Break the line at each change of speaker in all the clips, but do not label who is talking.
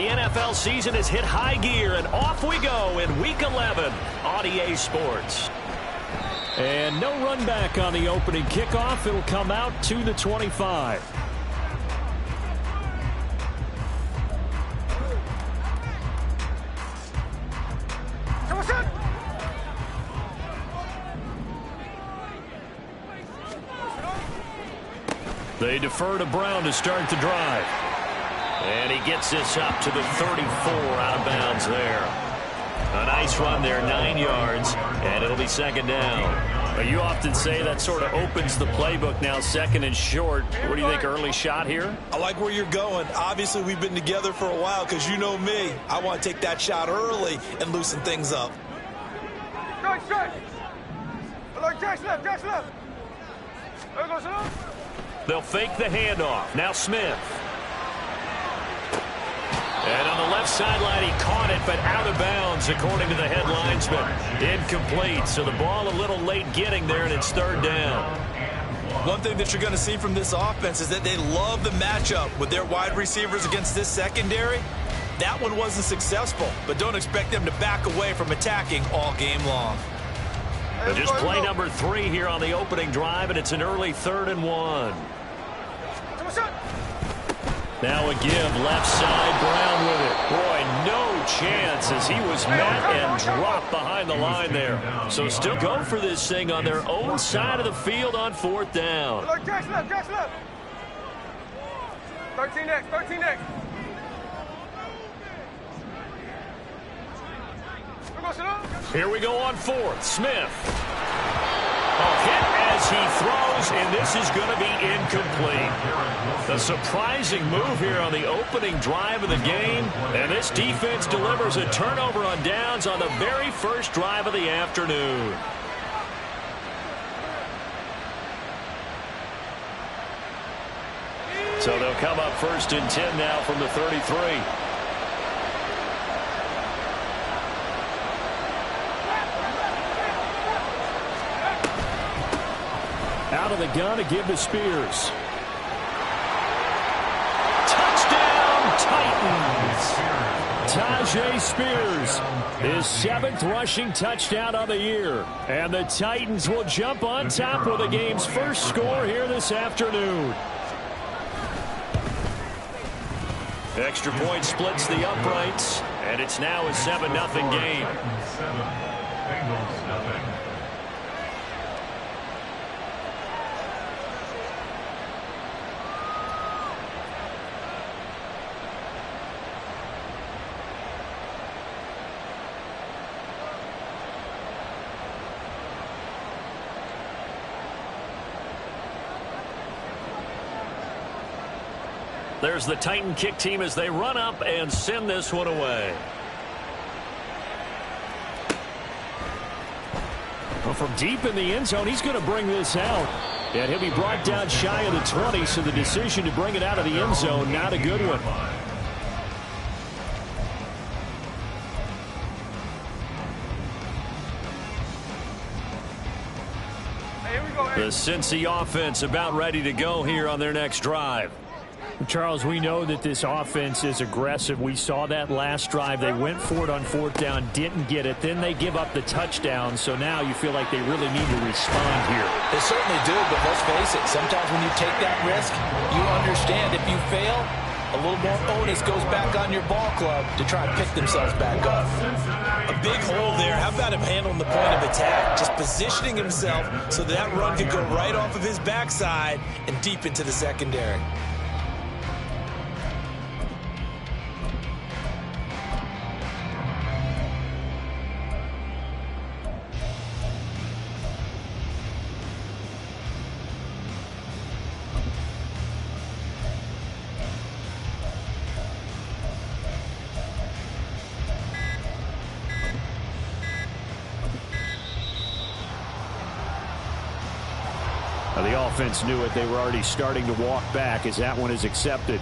The NFL season has hit high gear, and off we go in Week 11 on EA Sports.
And no run back on the opening kickoff. It'll come out to the 25. They defer to Brown to start the drive.
And he gets this up to the 34 out of bounds there. A nice run there, 9 yards, and it'll be second down.
But you often say that sort of opens the playbook now, second and short. What do you think, early shot here?
I like where you're going. Obviously, we've been together for a while because you know me. I want to take that shot early and loosen things up.
They'll fake the handoff. Now Smith. And on the left sideline, he caught it, but out of bounds, according to the head linesman. Incomplete, so the ball a little late getting there, and it's third down.
One thing that you're going to see from this offense is that they love the matchup with their wide receivers against this secondary. That one wasn't successful, but don't expect them to back away from attacking all game long.
Just play number 3 here on the opening drive, and it's an early 3rd and 1.
Now a give, left side, Brown with it.
Boy, no chance as he was met and dropped behind the line there. So still go for this thing on their own side of the field on 4th down.
13 next.
Here we go on 4th. Smith. A hit as he throws, and this is going to be incomplete. A surprising move here on the opening drive of the game, and this defense delivers a turnover on downs on the very first drive of the afternoon. So they'll come up 1st and 10 now from the 33.
Out of the gun to give to Spears.
Touchdown, Titans!
Tajay Spears, his 7th rushing touchdown of the year. And the Titans will jump on top with the game's first score here this afternoon.
Extra point splits the uprights, and it's now a 7-0 game. There's the Titan kick team as they run up and send this one away.
Well, from deep in the end zone, he's going to bring this out. And he'll be brought down shy of the 20, so the decision to bring it out of the end zone, not a good one.
The Cincy offense about ready to go here on their next drive.
Charles, we know that this offense is aggressive. We saw that last drive. They went for it on 4th down, didn't get it. Then they give up the touchdown. So now you feel like they really need to respond here.
They certainly do, but let's face it. Sometimes when you take that risk, you understand if you fail, a little more onus goes back on your ball club to try and pick themselves back up. A big hole there. How about him handling the point of attack? Just positioning himself so that run could go right off of his backside and deep into the secondary.
The offense knew it. They were already starting to walk back as that one is accepted.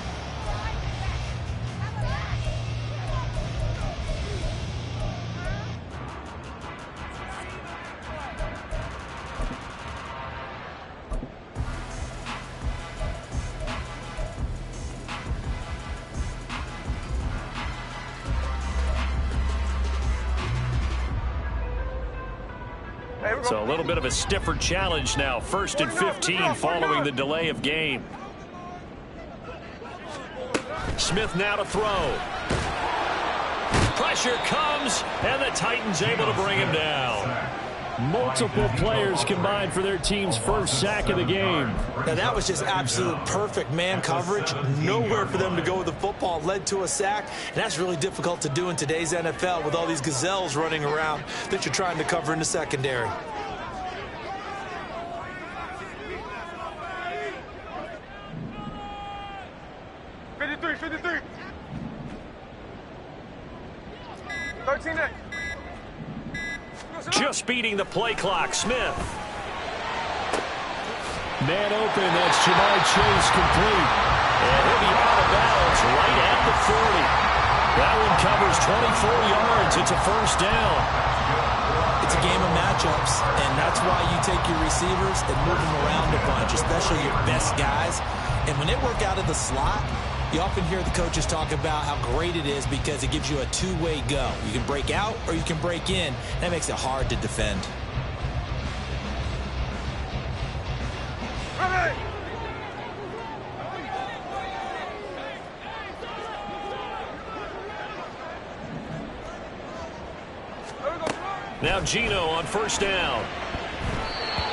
So a little bit of a stiffer challenge now. 1st and 15 following the delay of game. Smith now to throw. Pressure comes, and the Titans able to bring him down.
Multiple players combined for their team's first sack of the game.
Now that was just absolute perfect man coverage. Nowhere for them to go with the football. Led to a sack, and that's really difficult to do in today's NFL with all these gazelles running around that you're trying to cover in the secondary.
Just beating the play clock. Smith.
Man open. That's Jamar Chase complete.
And he'll be out of bounds right at the 40. That one covers 24 yards. It's a first down.
It's a game of matchups, and that's why you take your receivers and move them around a bunch, especially your best guys. And when they work out of the slot, you often hear the coaches talk about how great it is because it gives you a two-way go. You can break out or you can break in. That makes it hard to defend.
Now Gino on first down.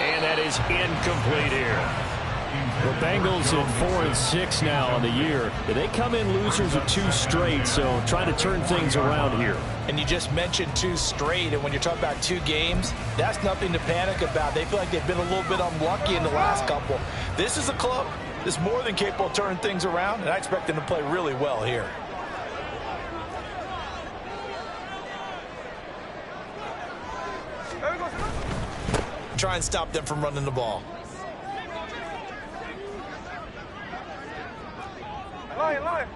And that is incomplete here.
The Bengals at 4-6 now on the year. They come in losers of 2 straight, so trying to turn things around here.
And you just mentioned 2 straight, and when you're talking about 2 games, that's nothing to panic about. They feel like they've been a little bit unlucky in the last couple. This is a club that's more than capable of turning things around, and I expect them to play really well here. Try and stop them from running the ball.
Line.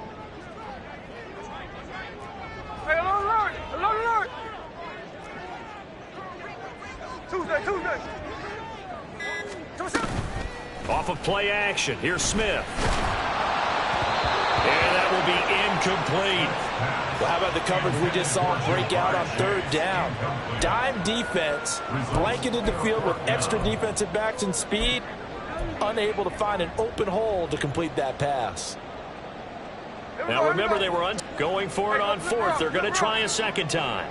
Hey, alone. Tuesday.
Off of play action. Here's Smith. And that will be incomplete.
Well, how about the coverage we just saw break out on 3rd down? Dime defense, blanketed the field with extra defensive backs and speed, unable to find an open hole to complete that pass.
Now remember, they were going for it on 4th. They're going to try a second time.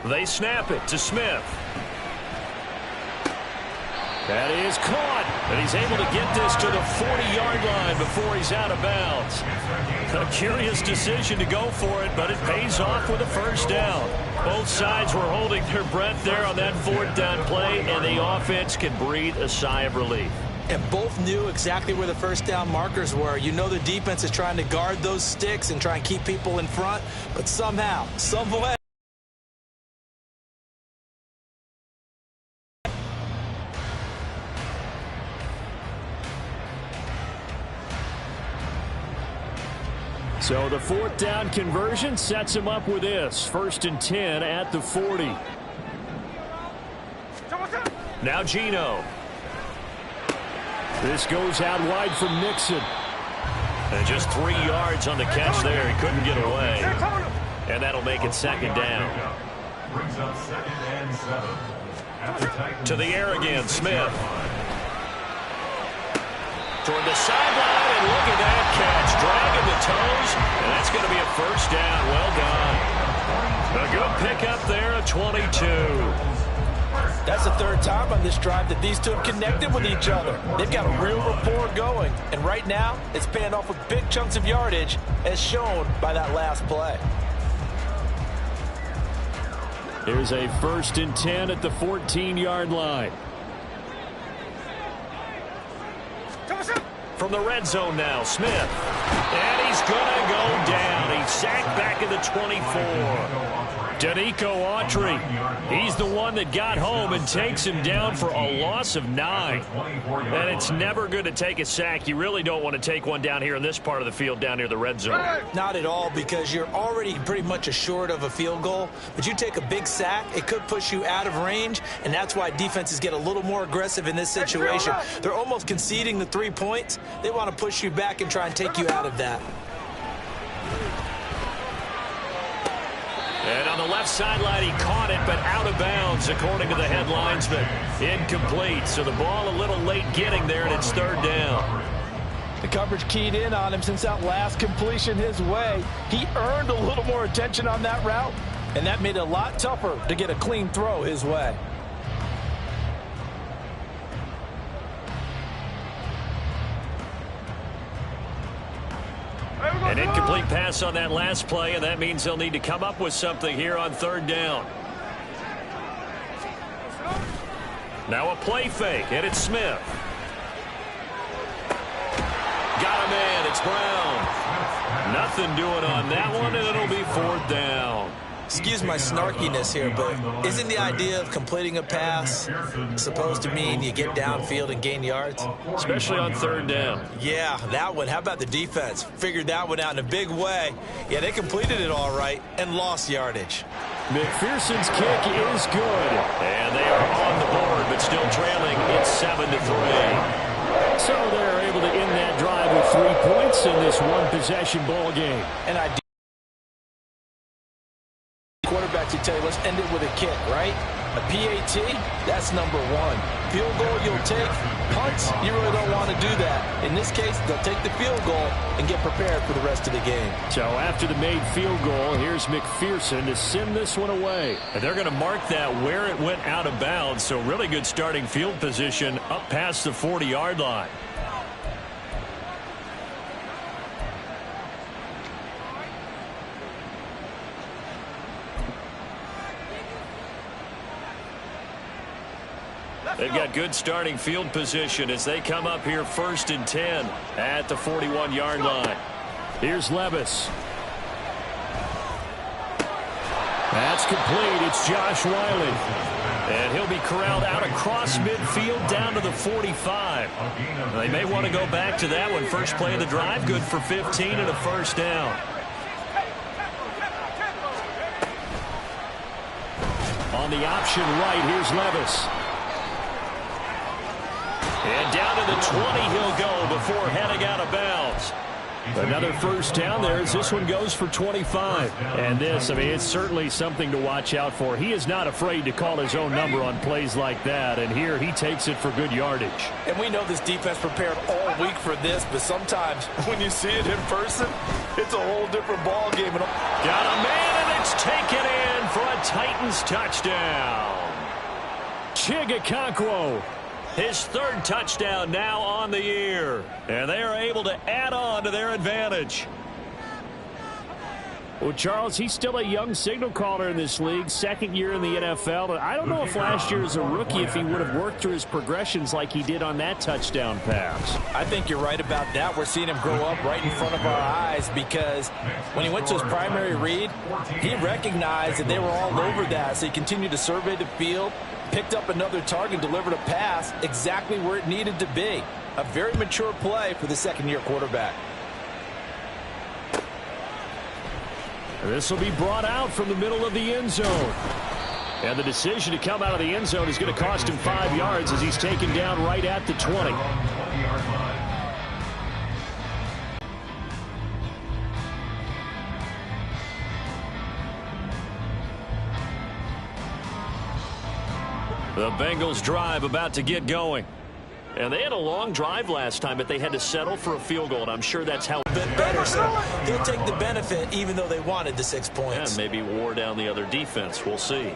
They snap it to Smith. That is caught, and he's able to get this to the 40-yard line before he's out of bounds. A curious decision to go for it, but it pays off with a first down. Both sides were holding their breath there on that 4th down play, and the offense can breathe a sigh of relief.
And both knew exactly where the first down markers were. You know the defense is trying to guard those sticks and try and keep people in front, but somehow, some way.
So the 4th down conversion sets him up with this. 1st and 10 at the 40.
Now Gino.
This goes out wide from Nixon.
And just 3 yards on the catch there. He couldn't get away. And that'll make it 2nd down. To the air again, Smith. Toward the sideline, and look at that catch. Dragging the toes, and that's going to be a first down. Well done. A good pickup there, a 22.
That's the 3rd time on this drive that these two have connected with each other. They've got a real rapport going, and right now it's paying off with big chunks of yardage as shown by that last play.
Here's a 1st and 10 at the 14-yard line.
From the red zone now, Smith. And he's going to go down. He's sacked back at the 24. Danico Autry, he's the one that got home and takes him down for a loss of 9. And it's never good to take a sack. You really don't want to take one down here in this part of the field down near the red zone.
Not at all, because you're already pretty much assured of a field goal. But you take a big sack, it could push you out of range, and that's why defenses get a little more aggressive in this situation. They're almost conceding the 3 points. They want to push you back and try and take you out of that.
And on the left sideline, he caught it, but out of bounds, according to the head linesman. Incomplete, so the ball a little late getting there, and it's third down.
The coverage keyed in on him since that last completion his way. He earned a little more attention on that route, and that made it a lot tougher to get a clean throw his way.
An incomplete pass on that last play, and that means they'll need to come up with something here on third down. Now a play fake, and it's Smith. Got a man, it's Brown. Nothing doing on that one, and it'll be fourth down.
Excuse my snarkiness here, but isn't the idea of completing a pass supposed to mean you get downfield and gain yards?
Especially on third down.
Yeah, that one. How about the defense? Figured that one out in a big way. Yeah, they completed it all right and lost yardage.
McPherson's kick is good.
And they are on the board, but still trailing. It's 7-3.
So they're able to end that drive with 3 points in this one-possession ball game.
And quarterbacks who tell you, let's end it with a kick, right? A PAT, that's number one. Field goal you'll take. Punts, you really don't want to do that. In this case, they'll take the field goal and get prepared for the rest of the game.
So after the made field goal, here's McPherson to send this one away.
And they're going to mark that where it went out of bounds, so really good starting field position up past the 40-yard line. They've got good starting field position as they come up here 1st and 10 at the 41-yard line.
Here's Levis. That's complete. It's Josh Wiley.
And he'll be corralled out across midfield down to the 45. They may want to go back to that one. First play of the drive, good for 15 and a first down.
On the option right, here's Levis.
And down to the 20 he'll go before heading out of bounds.
Another first down there as this one goes for 25. And this, I mean, it's certainly something to watch out for. He is not afraid to call his own number on plays like that. And here he takes it for good yardage.
And we know this defense prepared all week for this, but sometimes when you see it in person, it's a whole different ball game.
Got a man, and it's taken in for a Titans touchdown.
Chigakonkwo.
His third touchdown now on the year. And they are able to add on to their advantage.
Well, Charles, he's still a young signal caller in this league, second year in the NFL. And I don't know if last year as a rookie if he would have worked through his progressions like he did on that touchdown pass.
I think you're right about that. We're seeing him grow up right in front of our eyes because when he went to his primary read, he recognized that they were all over that. So he continued to survey the field, picked up another target, delivered a pass exactly where it needed to be. A very mature play for the second-year quarterback.
This will be brought out from the middle of the end zone. And the decision to come out of the end zone is going to cost him 5 yards as he's taken down right at the 20.
The Bengals drive about to get going. And they had a long drive last time, but they had to settle for a field goal, and I'm sure that's how.
A bit better, so he'll take the benefit even though they wanted the 6 points.
And maybe wore down the other defense. We'll see.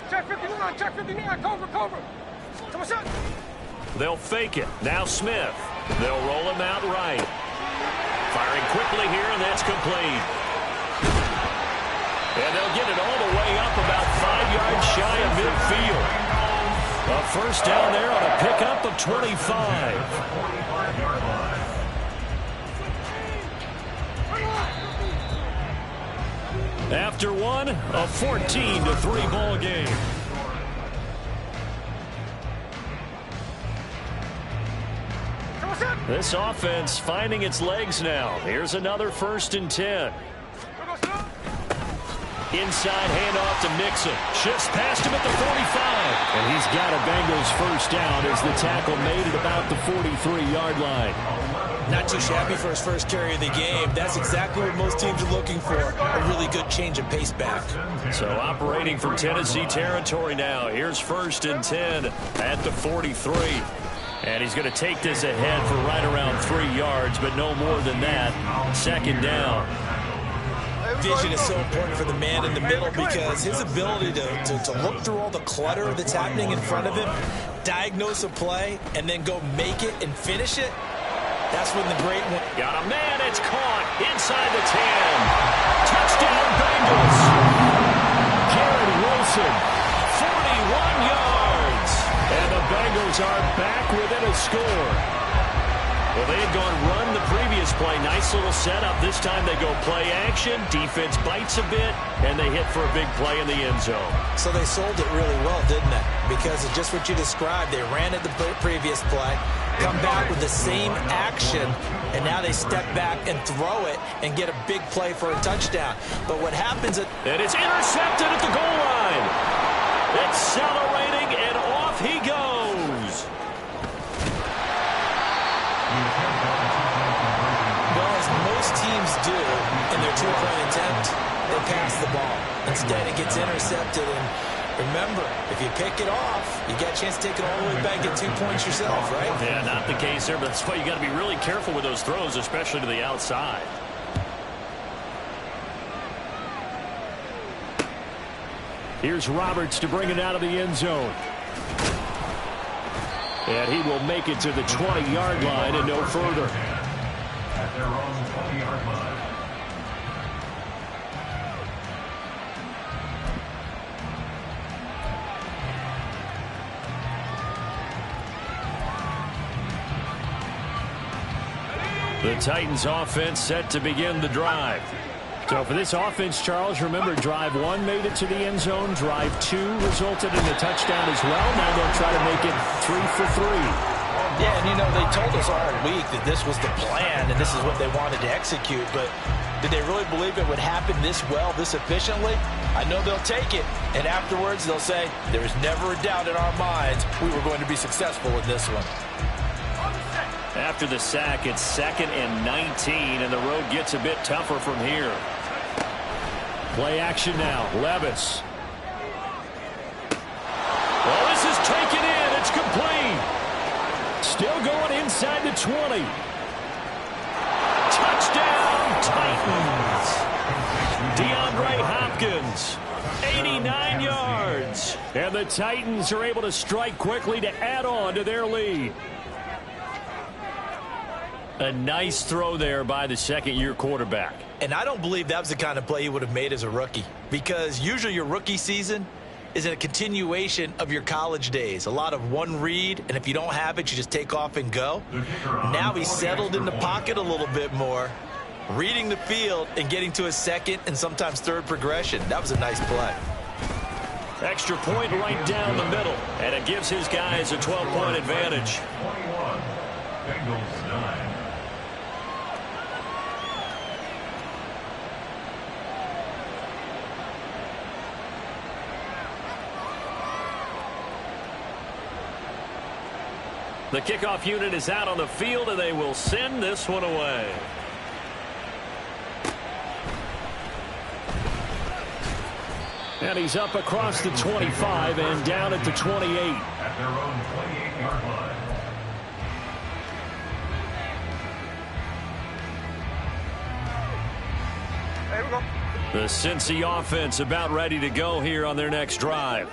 Check 59, check 59, cover. Come on, shot.
They'll fake it. Now Smith. They'll roll him out right. Firing quickly here, and that's complete. And they'll get it all the way up about 5 yards shy of midfield. A first down there on a pickup of 25. After one, a 14-3 ball game. This offense finding its legs now. Here's another 1st and 10. Inside handoff to Mixon. Shifts past him at the 45.
And he's got a Bengals first down as the tackle made at about the 43-yard line.
Not too shabby for his first carry of the game. That's exactly what most teams are looking for, a really good change of pace back.
So operating from Tennessee territory now. Here's 1st and 10 at the 43. And he's going to take this ahead for right around 3 yards, but no more than that. 2nd down.
Vision is so important for the man in the middle because his ability to look through all the clutter that's happening in front of him, diagnose a play, and then go make it and finish it, that's when the great one.
Got a man, it's caught inside the 10. Touchdown Bengals.
Garrett Wilson.
41 yards.
And the Bengals are back within a score.
Well, they had gone run the previous play. Nice little setup. This time they go play action. Defense bites a bit, and they hit for a big play in the end zone.
So they sold it really well, didn't they? Because it's just what you described. They ran at the previous play, come back with the same action, and now they step back and throw it and get a big play for a touchdown. But what happens at...
And it's intercepted at the goal line. Accelerating, and off he goes.
Well, as most teams do in their two-point attempt, they pass the ball. Instead, it gets intercepted, and remember, if you pick it off, you got a chance to take it all the way back and get 2 points yourself, right?
Yeah, not the case there, but that's why you got to be really careful with those throws, especially to the outside.
Here's Roberts to bring it out of the end zone. And he will make it to the 20-yard line and no further.
At their own 20-yard line.
The Titans offense set to begin the drive.
So for this offense, Charles, remember, drive 1 made it to the end zone. Drive 2 resulted in a touchdown as well. Now they'll try to make it 3 for 3.
Yeah, and you know, they told us all week that this was the plan and this is what they wanted to execute, but did they really believe it would happen this well, this efficiently? I know they'll take it, and afterwards they'll say, there was never a doubt in our minds we were going to be successful with this one.
After the sack, it's 2nd and 19, and the road gets a bit tougher from here.
Play action now. Levis.
Well, this is taken in. It's complete.
Still going inside the 20.
Touchdown, Titans. DeAndre Hopkins, 89 yards.
And the Titans are able to strike quickly to add on to their lead.
A nice throw there by the second-year quarterback.
And I don't believe that was the kind of play he would have made as a rookie, because usually your rookie season is a continuation of your college days. A lot of one read, and if you don't have it, you just take off and go. Now he's settled in the pocket a little bit more, reading the field and getting to his second and sometimes third progression. That was a nice play.
Extra point right down the middle, and it gives his guys a 12-point advantage.
21, Bengals 9.
The kickoff unit is out on the field, and they will send this one away.
And he's up across the 25 and down at the 28.
At their own 28-yard line.
There we go.
The Cincy offense about ready to go here on their next drive.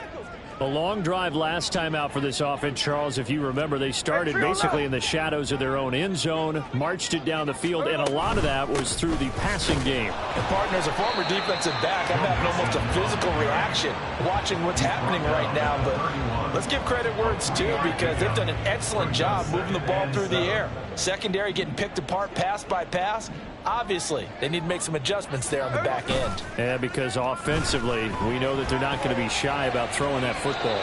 A long drive last time out for this offense, Charles. If you remember, they started basically in the shadows of their own end zone, marched it down the field, and a lot of that was through the passing game.
And partner, as a former defensive back, I'm having almost a physical reaction watching what's happening right now. But let's give credit where it's due, because they've done an excellent job moving the ball through the air. Secondary getting picked apart pass by pass. Obviously, they need to make some adjustments there on the back end.
Yeah, because offensively, we know that they're not going to be shy about throwing that football.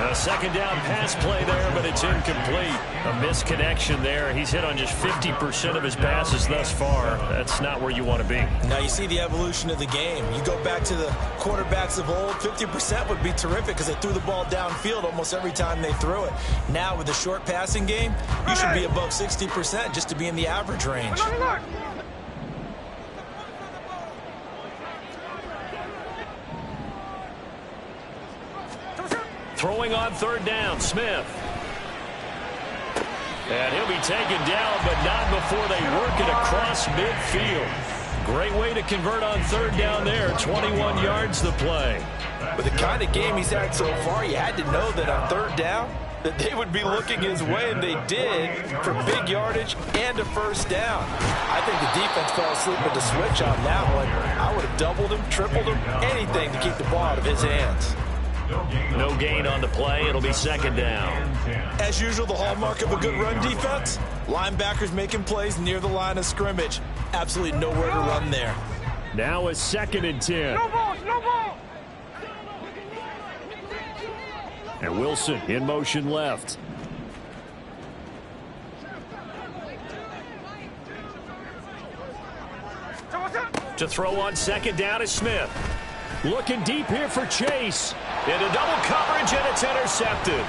A second down pass play there, but it's incomplete. A misconnection there. He's hit on just 50% of his passes thus far. That's not where you want to be.
Now you see the evolution of the game. You go back to the quarterbacks of old, 50% would be terrific because they threw the ball downfield almost every time they threw it. Now with the short passing game, you should be above 60% just to be in the average range.
Throwing on third down, Smith. And he'll be taken down, but not before they work it across midfield. Great way to convert on third down there. 21 yards the play.
With the kind of game he's had so far, you had to know that on third down, that they would be looking his way, and they did, for big yardage and a first down. I think the defense fell asleep with the switch on that one. I would have doubled him, tripled him, anything to keep the ball out of his hands.
No gain on the play. It'll be second down.
As usual, the hallmark of a good run defense, linebackers making plays near the line of scrimmage. Absolutely nowhere to run there.
Now a 2nd and 10.
No balls, no ball.
And Wilson in motion left. To throw on second down is Smith. Looking deep here for Chase. Into double coverage, and it's intercepted.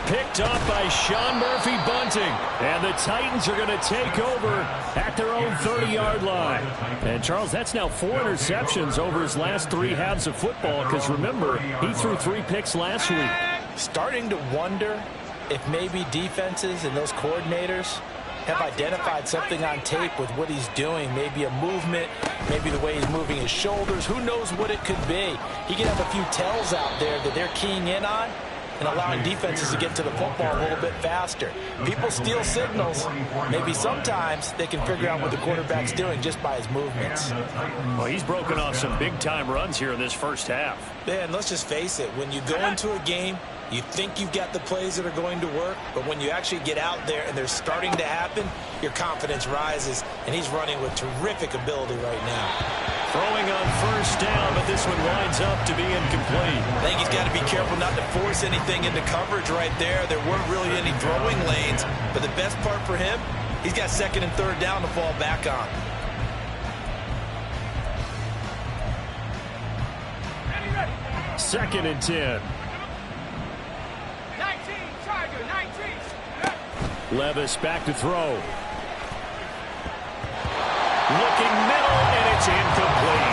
Picked off by Sean Murphy-Bunting. And the Titans are going to take over at their own 30-yard line. And, Charles, that's now 4 interceptions over his last 3 halves of football. Because, remember, he threw 3 picks last week.
Starting to wonder if maybe defenses and those coordinators have identified something on tape with what he's doing. Maybe a movement, maybe the way he's moving his shoulders. Who knows what it could be? He could have a few tells out there that they're keying in on and allowing defenses to get to the football a little bit faster. People steal signals. Maybe sometimes they can figure out what the quarterback's doing just by his movements.
Well, he's broken off some big-time runs here in this first half.
Yeah, and let's just face it. When you go into a game, you think you've got the plays that are going to work, but when you actually get out there and they're starting to happen, your confidence rises, and he's running with terrific ability right now.
Throwing on first down, but this one winds up to be incomplete.
I think he's got to be careful not to force anything into coverage right there. There weren't really any throwing lanes, but the best part for him, he's got 2nd and 3rd down to fall back on.
Second and 10.
19, Tiger, 19.
Levis back to throw. Looking middle, and it's incomplete.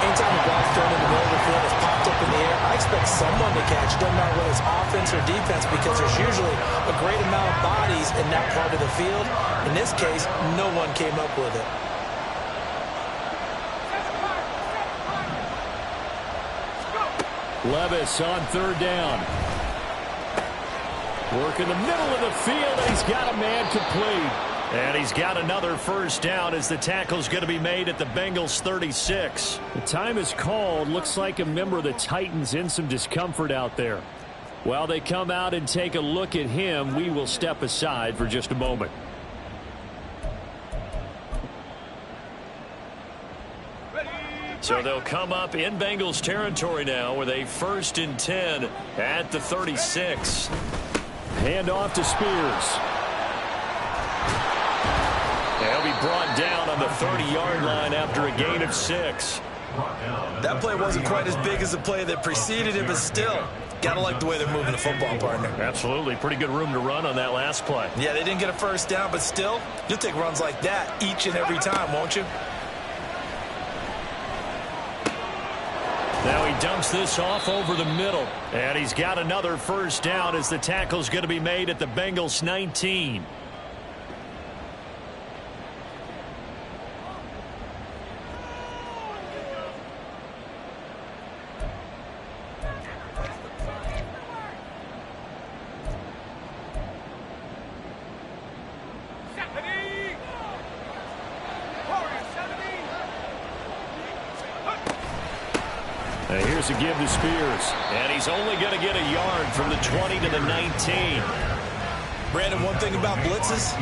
Anytime the ball's thrown in the middle of the field, it's popped up in the air, I expect someone to catch. It doesn't matter whether it's offense or defense, because there's usually a great amount of bodies in that part of the field. In this case, no one came up with it.
Levis on third down. Work in the middle of the field, and he's got a man complete. And he's got another first down as the tackle's going to be made at the Bengals 36. The time is called. Looks like a member of the Titans in some discomfort out there. While they come out and take a look at him, we will step aside for just a moment. So they'll come up in Bengals territory now with a 1st and 10 at the 36. Hand off to Spears. They'll be brought down on the 30-yard line after a gain of 6.
That play wasn't quite as big as the play that preceded it, but still, gotta like the way they're moving the football, partner.
Absolutely. Pretty good room to run on that last play.
Yeah, they didn't get a first down, but still, you'll take runs like that each and every time, won't you?
Now he dumps this off over the middle. And he's got another first down as the tackle's going to be made at the Bengals 19. And here's a give to Spears. And he's only going to get a yard from the 20 to the 19.
Brandon, one thing about blitzes,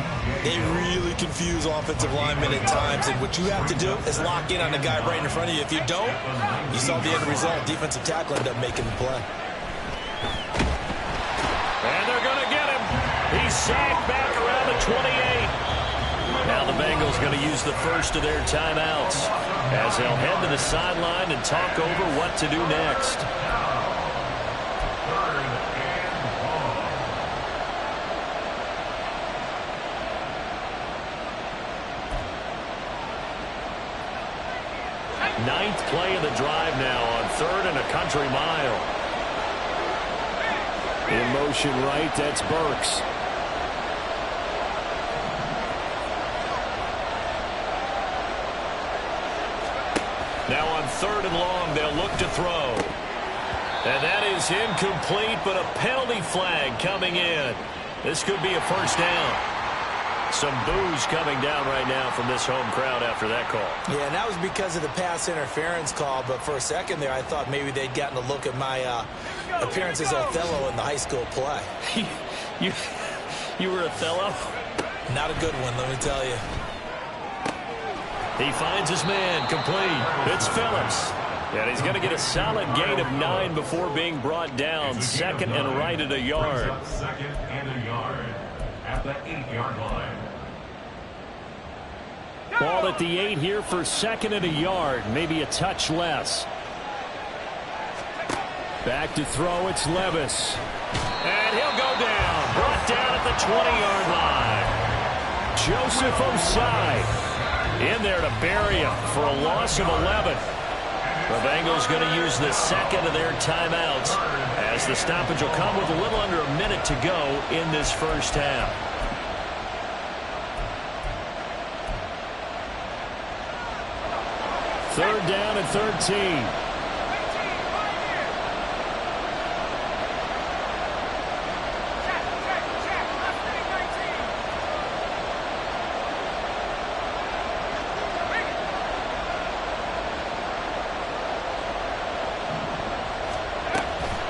they really confuse offensive linemen at times, and what you have to do is lock in on the guy right in front of you. If you don't, you saw the end result. Defensive tackle ended up making the play.
And they're going to get him. He's sacked back around the 28. Now the Bengals going to use the first of their timeouts as they'll head to the sideline and talk over what to do next. Ninth play of the drive now on 3rd and a country mile.
In motion right, that's Burks.
Now on 3rd and long, they'll look to throw. And that is incomplete, but a penalty flag coming in. This could be a first down. Some boos coming down right now from this home crowd after that call.
Yeah, and that was because of the pass interference call, but for a second there, I thought maybe they'd gotten a look at my appearance as Othello in the high school play.
You were Othello?
Not a good one, let me tell you.
He finds his man, complete. It's Phillips. And he's going to get a solid gain of 9 before being brought down. 2nd and right at a yard.
2nd and a yard at the 8-yard line.
Ball at the 8 here for 2nd and a yard. Maybe a touch less. Back to throw, it's Levis.
And he'll go down. Brought down at the 20-yard line.
Joseph Osai in there to bury him for a loss of 11.
The Bengals going to use the 2nd of their timeouts as the stoppage will come with a little under a minute to go in this first half.
Third down and 13.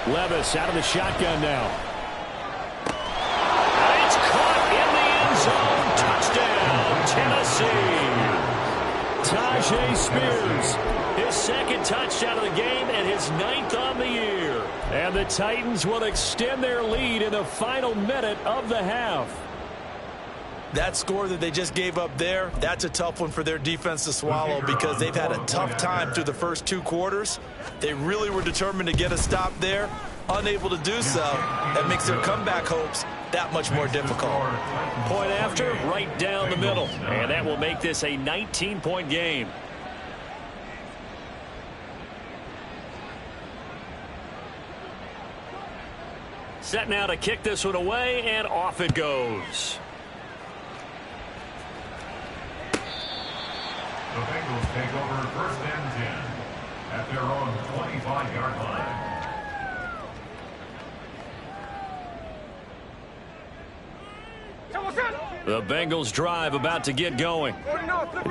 Levis out of the shotgun now.
It's caught in the end zone. Touchdown, Tennessee.
Tajay Spears.
His 2nd touchdown of the game and his 9th on the year.
And the Titans will extend their lead in the final minute of the half.
That score that they just gave up there, that's a tough one for their defense to swallow because they've had a tough time through the first 2 quarters. They really were determined to get a stop there, unable to do so. That makes their comeback hopes that much more difficult.
Point after, right down the middle. And that will make this a 19-point game. Set now to kick this one away, and off it goes.
The Bengals take over 1st and 10 at their own 25-yard line.
The Bengals drive about to get going.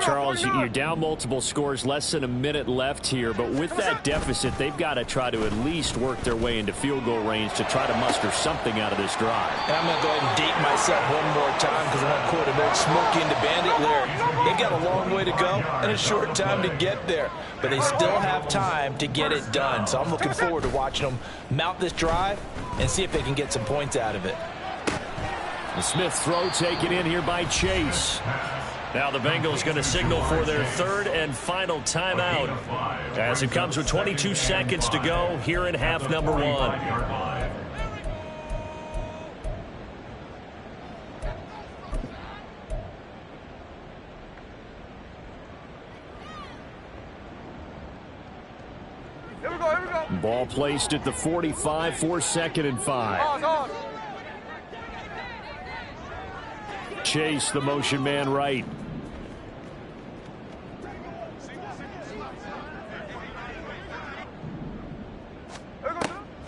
Charles, you're down multiple scores, less than a minute left here, but with that deficit, they've got to try to at least work their way into field goal range to try to muster something out of this drive.
And I'm going to go ahead and date myself one more time because I want to quote an old Smokey and the Bandit lyric. They've got a long way to go and a short time to get there, but they still have time to get it done. So I'm looking forward to watching them mount this drive and see if they can get some points out of it.
The Smith throw taken in here by Chase.
Now the Bengals going to signal for their 3rd and final timeout as it comes with 22 seconds to go here in half number 1.
Here we go.
Ball placed at the 45 for 2nd and 5. Chase, the motion man right.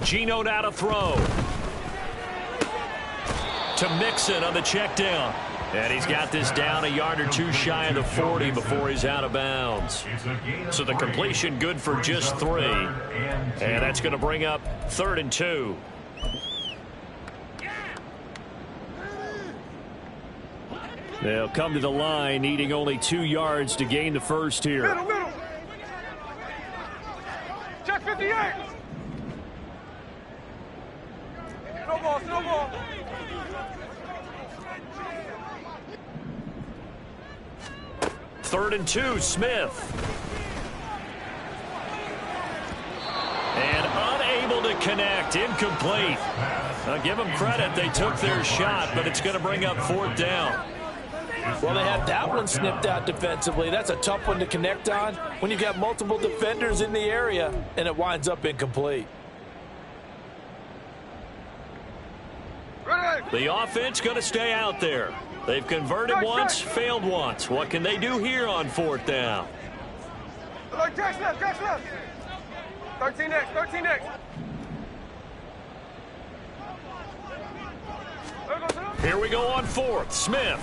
Geno now to throw. To Mixon on the check down. And he's got this down a yard or 2 shy of the 40 before he's out of bounds. So the completion good for just 3. And that's going to bring up 3rd and 2.
They'll come to the line, needing only 2 yards to gain the first here.
Middle. Check 58. Snowball.
3rd and 2, Smith. And unable to connect, incomplete. Now give them credit, they took their shot, but it's going to bring up 4th down.
Well, they had that one snipped out defensively. That's a tough one to connect on when you've got multiple defenders in the area, and it winds up incomplete.
The offense going to stay out there. They've converted once, failed once. What can they do here on 4th down?
Catch left. 13 next.
Here we go on 4th, Smith.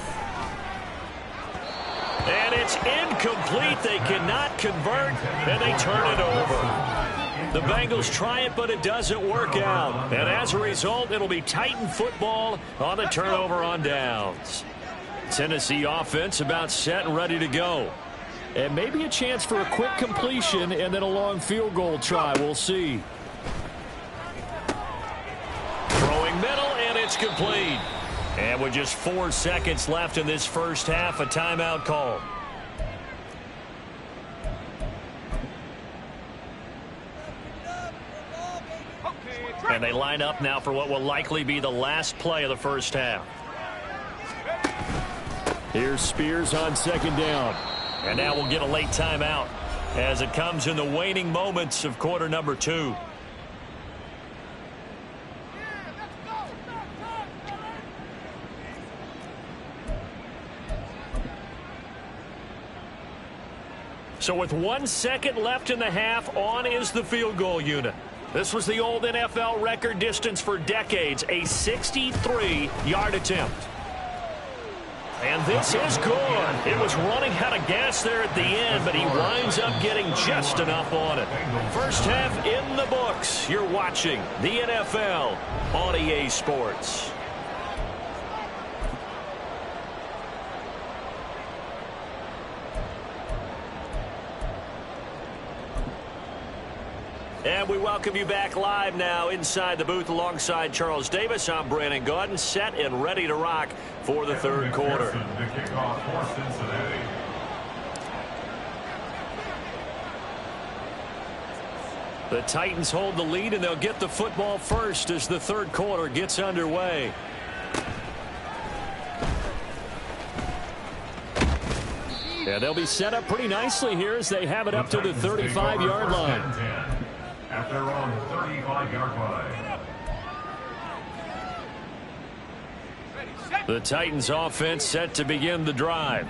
And it's incomplete. They cannot convert, and they turn it over. The Bengals try it, but it doesn't work out. And as a result, it'll be Titan football on the turnover on downs. Tennessee offense about set and ready to go.
And maybe a chance for a quick completion and then a long field goal try. We'll see.
Throwing middle, and it's complete. And with just 4 seconds left in this first half, a timeout call. And they line up now for what will likely be the last play of the first half.
Here's Spears on 2nd down.
And now we'll get a late timeout as it comes in the waning moments of quarter number 2. So with 1 second left in the half, on is the field goal unit. This was the old NFL record distance for decades, a 63-yard attempt. And this is good. It was running out of gas there at the end, but he winds up getting just enough on it. First half in the books. You're watching the NFL on EA Sports. And we welcome you back live now inside the booth alongside Charles Davis. I'm Brandon Gaudin, set and ready to rock for the 3rd quarter. The Titans hold the lead, and they'll get the football first as the 3rd quarter gets underway.
Yeah, they'll be set up pretty nicely here as they have it up to the 35-yard line.
At their own 35-yard line.
The Titans offense set to begin the drive.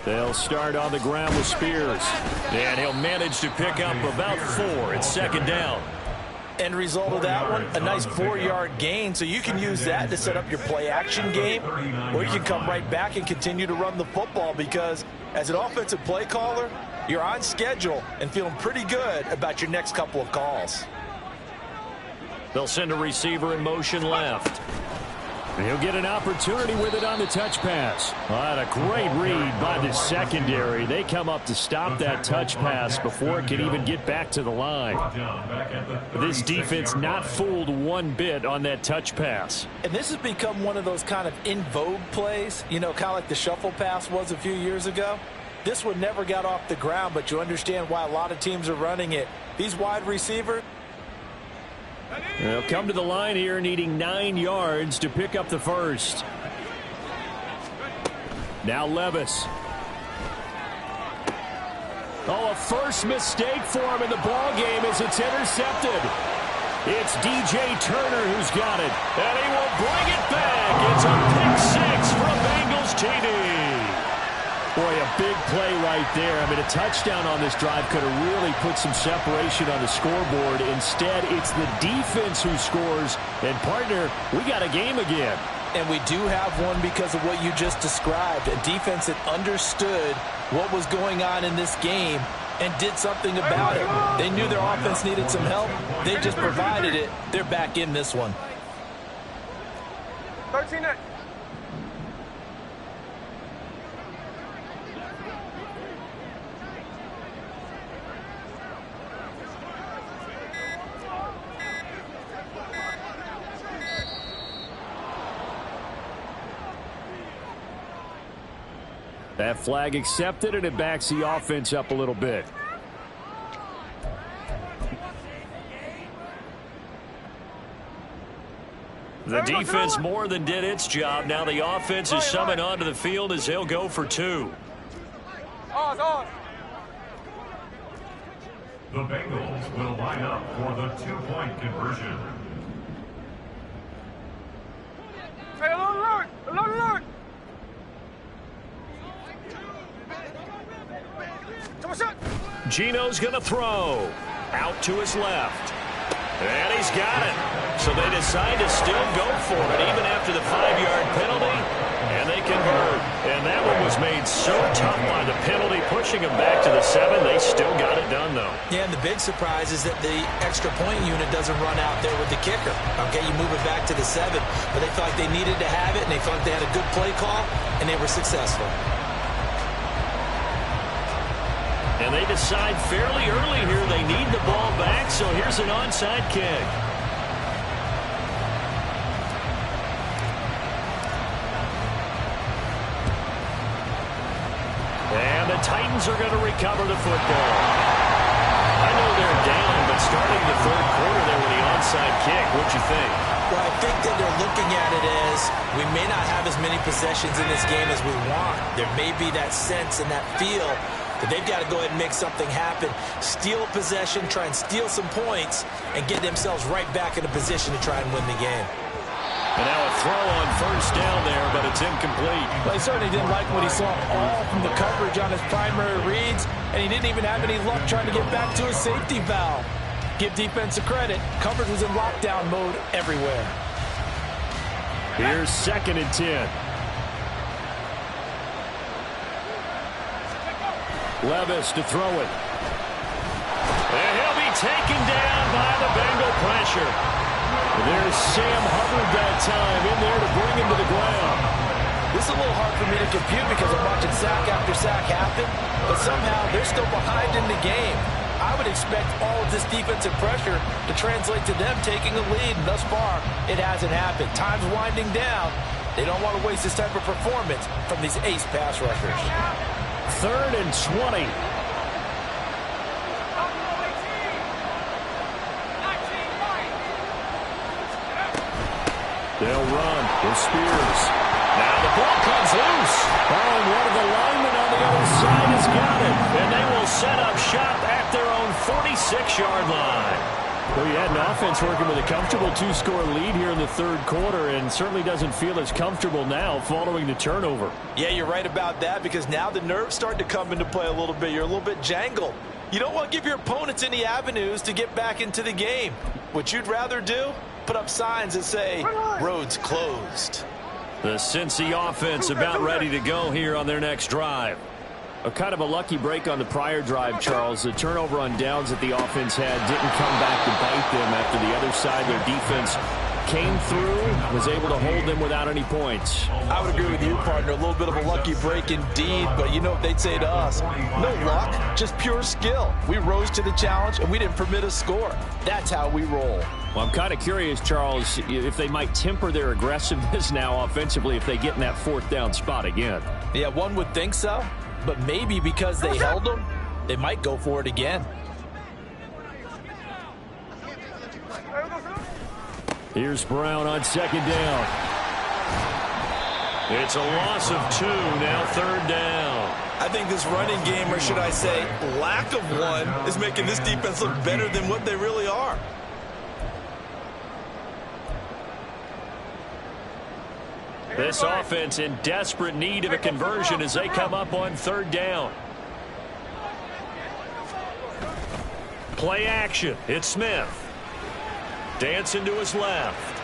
They'll start on the ground with Spears.
And he'll manage to pick up about 4. It's 2nd down.
End result of that one, a nice 4-yard gain, so you can use that to set up your play-action game, or you can come right back and continue to run the football, because as an offensive play caller, you're on schedule and feeling pretty good about your next couple of calls.
They'll send a receiver in motion left.
He'll get an opportunity with it on the touch pass. What a great read by the secondary. They come up to stop that touch pass before it can even get back to the line. This defense not fooled one bit on that touch pass.
And this has become one of those kind of in vogue plays, you know, kind of like the shuffle pass was a few years ago. This one never got off the ground, but you understand why a lot of teams are running it. These wide receivers.
They'll come to the line here needing 9 yards to pick up the first. Now Levis. Oh, a first mistake for him in the ball game as it's intercepted. It's DJ Turner who's got it, and he will bring it back. It's a pick 6 for a Bengals TD. Boy, a big play right there. I mean, a touchdown on this drive could have really put some separation on the scoreboard. Instead, it's the defense who scores. And, partner, we got a game again.
And we do have one because of what you just described. A defense that understood what was going on in this game and did something about it. They knew their offense needed some help. They just provided it. They're back in this one.
13-8.
That flag accepted, and it backs the offense up a little bit.
The defense more than did its job. Now the offense is summoned onto the field as they'll go for two.
The Bengals will line up for the two-point conversion.
Hey, alert! Alert!
Gino's going to throw. Out to his left. And he's got it. So they decide to still go for it even after the 5-yard penalty. And they convert. And that one was made so tough by the penalty, pushing them back to the 7. They still got it done, though.
Yeah, and the big surprise is that the extra point unit doesn't run out there with the kicker. Okay, you move it back to the 7, but they felt like they needed to have it, and they felt like they had a good play call, and they were successful.
And they decide fairly early here they need the ball back, so here's an onside kick. And the Titans are going to recover the football. I know they're down, but starting the third quarter there with the onside kick, what'd you think?
Well, I think that they're looking at it as we may not have as many possessions in this game as we want. There may be that sense and that feel that they've got to go ahead and make something happen. Steal possession, try and steal some points, and get themselves right back in a position to try and win the game.
And now a throw on first down there, but it's incomplete.
Well, he certainly didn't like what he saw all from the coverage on his primary reads, and he didn't even have any luck trying to get back to his safety valve. Give defense a credit. Coverage was in lockdown mode everywhere.
Here's 2nd and 10. Levis to throw it.
And he'll be taken down by the Bengal pressure.
There's Sam Hubbard that time in there to bring him to the ground.
This is a little hard for me to compute because I'm watching sack after sack happen, but somehow they're still behind in the game. I would expect all of this defensive pressure to translate to them taking a lead, and thus far, it hasn't happened. Time's winding down. They don't want to waste this type of performance from these ace pass rushers.
3rd and 20. They'll run with Spears.
Now the ball comes loose.
Oh, and one of the linemen on the other side has got it.
And they will set up shop at their own 46-yard line.
Well, you had an offense working with a comfortable 2-score lead here in the third quarter, and certainly doesn't feel as comfortable now following the turnover.
Yeah, you're right about that, because now the nerves start to come into play a little bit. You're a little bit jangled. You don't want to give your opponents any avenues to get back into the game. What you'd rather do? Put up signs that say, roads closed.
The Cincy offense about ready to go here on their next drive.
A kind of a lucky break on the prior drive, Charles. The turnover on downs that the offense had didn't come back to bite them after the other side. Their defense came through, was able to hold them without any points.
I would agree with you, partner. A little bit of a lucky break indeed, but you know what they'd say to us? No luck, just pure skill. We rose to the challenge, and we didn't permit a score. That's how we roll.
Well, I'm kind of curious, Charles, if they might temper their aggressiveness now offensively if they get in that 4th down spot again.
Yeah, one would think so, but maybe because they held them, they might go for it again.
Here's Brown on 2nd down.
It's a loss of 2, now 3rd down.
I think this running game, or should I say lack of one, is making this defense look better than what they really are.
This offense in desperate need of a conversion as they come up on 3rd down. Play action. It's Smith. Dancing to his left.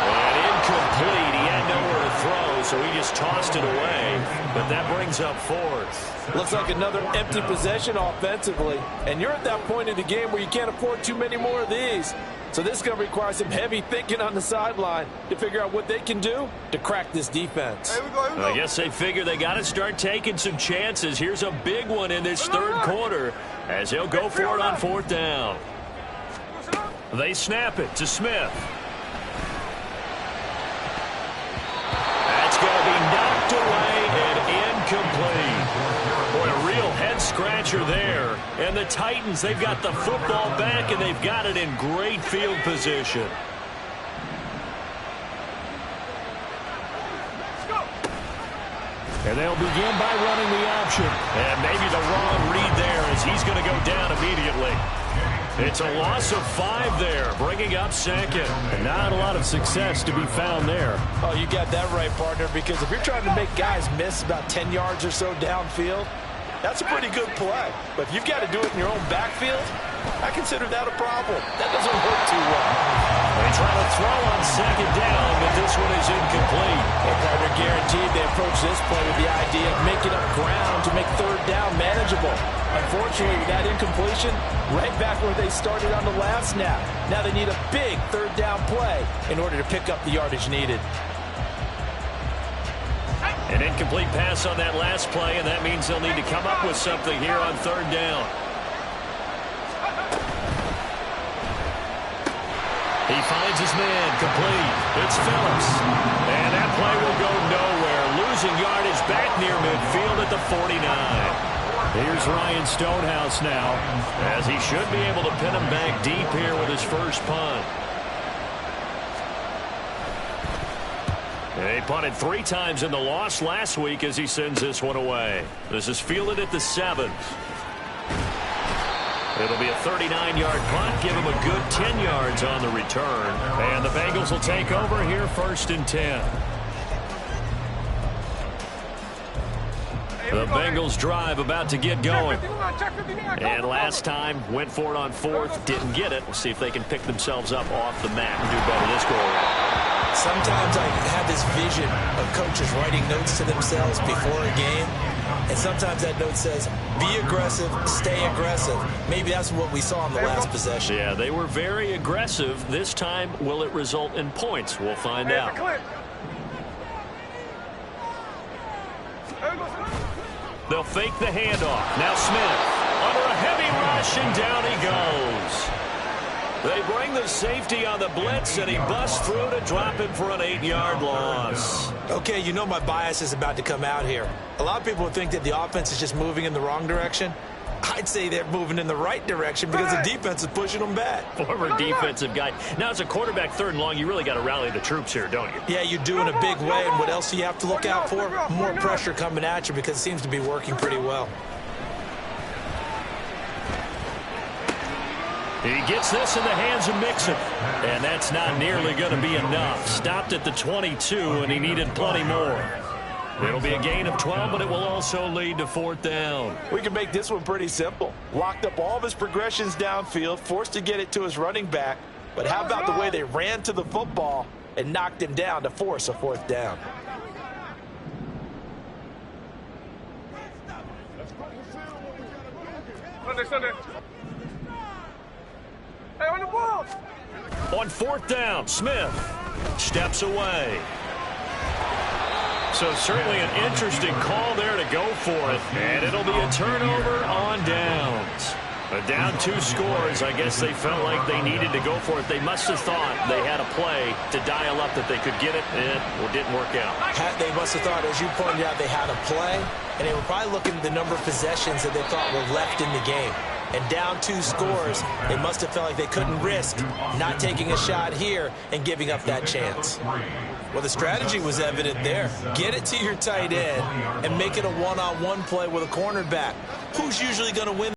And incomplete. He had nowhere to throw, so he just tossed it away. But that brings up fourth.
Looks like another empty possession offensively. And you're at that point in the game where you can't afford too many more of these. So this is going to require some heavy thinking on the sideline to figure out what they can do to crack this defense.
Here we go.
I guess they figure they got to start taking some chances. Here's a big one in this third quarter as they'll go for it on fourth down. They snap it to Smith. That's going to be knocked away and incomplete. Boy, a real head-scratcher there. And the Titans, they've got the football back, and they've got it in great field position.
And they'll begin by running the option.
And maybe the wrong read there as he's going to go down immediately. It's a loss of 5 there, bringing up second.
And not a lot of success to be found there.
Oh, you got that right, partner, because if you're trying to make guys miss about 10 yards or so downfield, that's a pretty good play. But if you've got to do it in your own backfield, I consider that a problem. That doesn't work too well.
They try to throw on second down, but this one is incomplete.
And partner, guaranteed they approach this play with the idea of making up ground to make third down manageable. Unfortunately, that incompletion, right back where they started on the last snap. Now they need a big third down play in order to pick up the yardage needed.
An incomplete pass on that last play, and that means they'll need to come up with something here on third down. He finds his man, complete. It's Phillips. And that play will go nowhere. Losing yardage back near midfield at the 49.
Here's Ryan Stonehouse now,
as he should be able to pin him back deep here with his first punt. He punted 3 times in the loss last week as he sends this one away. This is fielded at the 7. It'll be a 39-yard punt. Give him a good 10 yards on the return. And the Bengals will take over here first and 10. The Bengals drive about to get going. And last time, went for it on fourth, didn't get it. We'll see if they can pick themselves up off the mat and do better this go-around.
Sometimes I have this vision of coaches writing notes to themselves before a game. And sometimes that note says, be aggressive, stay aggressive. Maybe that's what we saw in the last possession.
Yeah, they were very aggressive. This time, will it result in points? We'll find out. They'll fake the handoff. Now Smith under a heavy rush, and down he goes. They bring the safety on the blitz, and he busts through to drop him for an 8-yard loss.
Okay, you know my bias is about to come out here. A lot of people would think that the offense is just moving in the wrong direction. I'd say they're moving in the right direction because the defense is pushing them back.
Former defensive guy. Now, as a quarterback, 3rd and long, you really got to rally the troops here, don't you?
Yeah, you do in a big way. And what else do you have to look out for? More pressure coming at you because it seems to be working pretty well.
He gets this in the hands of Mixon. And that's not nearly going to be enough. Stopped at the 22, and he needed plenty more. It'll be a gain of 12, but it will also lead to 4th down.
We can make this one pretty simple. Locked up all of his progressions downfield, forced to get it to his running back. But how about the way they ran to the football and knocked him down to force a 4th down?
Sunday. Hey, on the ball!
On 4th down, Smith steps away. So certainly an interesting call there to go for it. And it'll be a turnover on downs. But down 2 scores, I guess they felt like they needed to go for it. They must have thought they had a play to dial up that they could get it, and it didn't work out.
They must have thought, as you pointed out, they had a play, and they were probably looking at the number of possessions that they thought were left in the game. And down 2 scores, they must have felt like they couldn't risk not taking a shot here and giving up that chance. Well, the strategy was evident there. Get it to your tight end and make it a one-on-one play with a cornerback. Who's usually going to win?